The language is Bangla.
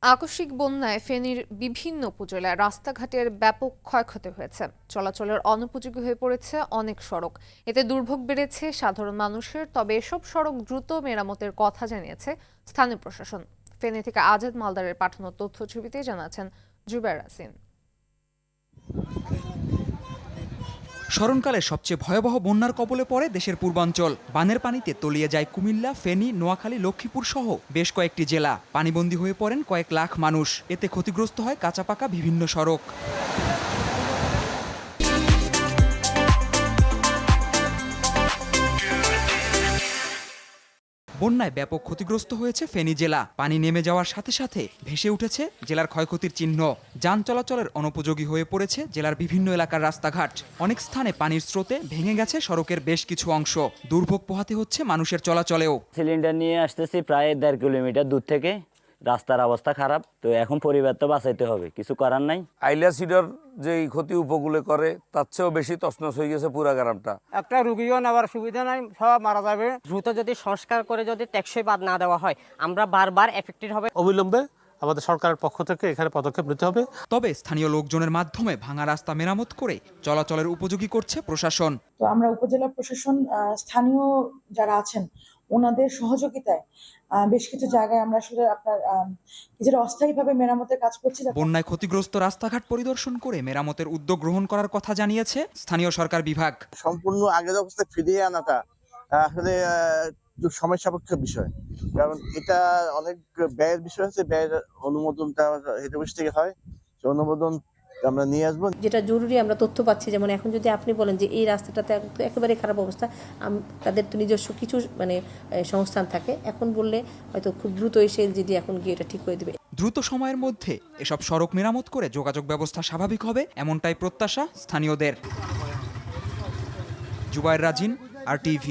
আকস্মিক বন্যায় ফেনীর বিভিন্ন উপজেলায় রাস্তাঘাটের ব্যাপক ক্ষয়ক্ষতি হয়েছে। চলাচলের অনুপযোগী হয়ে পড়েছে অনেক সড়ক। এতে দুর্ভোগ বেড়েছে সাধারণ মানুষের। তবে এসব সড়ক দ্রুত মেরামতের কথা জানিয়েছে স্থানীয় প্রশাসন। ফেনী থেকে আজাদ মালদারের পাঠানো তথ্যছবিতে জানাচ্ছেন জুবায়ের ইয়াসিন। স্মরণকালে সবচেয়ে ভয়াবহ বন্যার কবলে পড়ে দেশের পূর্বাঞ্চল। বানের পানিতে তলিয়ে যায় কুমিল্লা, ফেনী, নোয়াখালী, লক্ষ্মীপুর সহ বেশ কয়েকটি জেলা। পানিবন্দী হয়ে পড়েন কয়েক লাখ মানুষ। এতে ক্ষতিগ্রস্ত হয় কাঁচাপাকা বিভিন্ন সড়ক। বন্যায় ব্যাপক ক্ষতিগ্রস্ত হয়েছে ফেনী জেলা। পানি নেমে যাওয়ার সাথে সাথে ভেসে উঠেছে জেলার ক্ষয়ক্ষতির চিহ্ন। যান চলাচলের অনুপযোগী হয়ে পড়েছে জেলার বিভিন্ন এলাকার রাস্তাঘাট। অনেক স্থানে পানির স্রোতে ভেঙে গেছে সড়কের বেশ কিছু অংশ। দুর্ভোগ পোহাতে হচ্ছে মানুষের চলাচলেও। সিলিন্ডার নিয়ে আসতেছি প্রায় 1.5 কিলোমিটার দূর থেকে। রাস্তার অবস্থা খারাপ, তো এখন পরিবার তো বাঁচাইতে হবে, কিছু করার নাই। আইলা সিডার যে ক্ষতি উপকূলে করে তার চেয়েও বেশি তছনছ হয়ে গেছে পুরা গ্রামটা। একটা রুগীও নেওয়ার সুবিধা নাই, সব মারা যাবে। দ্রুত যদি সংস্কার করে যদি টেকসই বাদ না দেওয়া হয়, আমরা বারবার এফেক্টেড হবে। অবিলম্বে আমাদের সরকারের পক্ষ থেকে এখানে পদক্ষেপ নিতে হবে। তবে স্থানীয় লোকজনের মাধ্যমে ভাঙা রাস্তা মেরামত করে চলাচলের উপযোগী করছে প্রশাসন। তো আমরা উপজেলা প্রশাসন, স্থানীয় যারা আছেন ওনাদের সহযোগিতায় বেশ কিছু জায়গায় আমরা আসলে আপনার কিছুটা অস্থায়ীভাবে মেরামতের কাজ করছি। বন্যায় ক্ষতিগ্রস্ত রাস্তাঘাট পরিদর্শন করে মেরামতের উদ্যোগ গ্রহণ করার কথা জানিয়েছে স্থানীয় সরকার বিভাগ। সম্পূর্ণ আগের অবস্থায় ফিরিয়ে আনাটা আসলে সময় সাপেক্ষ বিষয়, কারণ এটা অনেক ব্যয়ের বিষয় আছে। ব্যয়ের অনুমোদনটা হেড অফিস থেকে হয়, সেই অনুমোদন আমরা নিয়ে আসবো। যেটা জরুরি আমরা তথ্য পাচ্ছি, যেমন এখন যদি আপনি বলেন যে এই রাস্তাটাতে একেবারে খারাপ অবস্থা, তাদের তো নিজস্ব কিছু সংস্থান থাকে, এখন বললে হয়তো খুব দ্রুত এসে যদি এখন গিয়ে এটা ঠিক করে দেবে। দ্রুত সময়ের মধ্যে এসব সড়ক মেরামত করে যোগাযোগ ব্যবস্থা স্বাভাবিক হবে, এমনটাই প্রত্যাশা স্থানীয়দের। জুবায়ের রাজিন, RTV।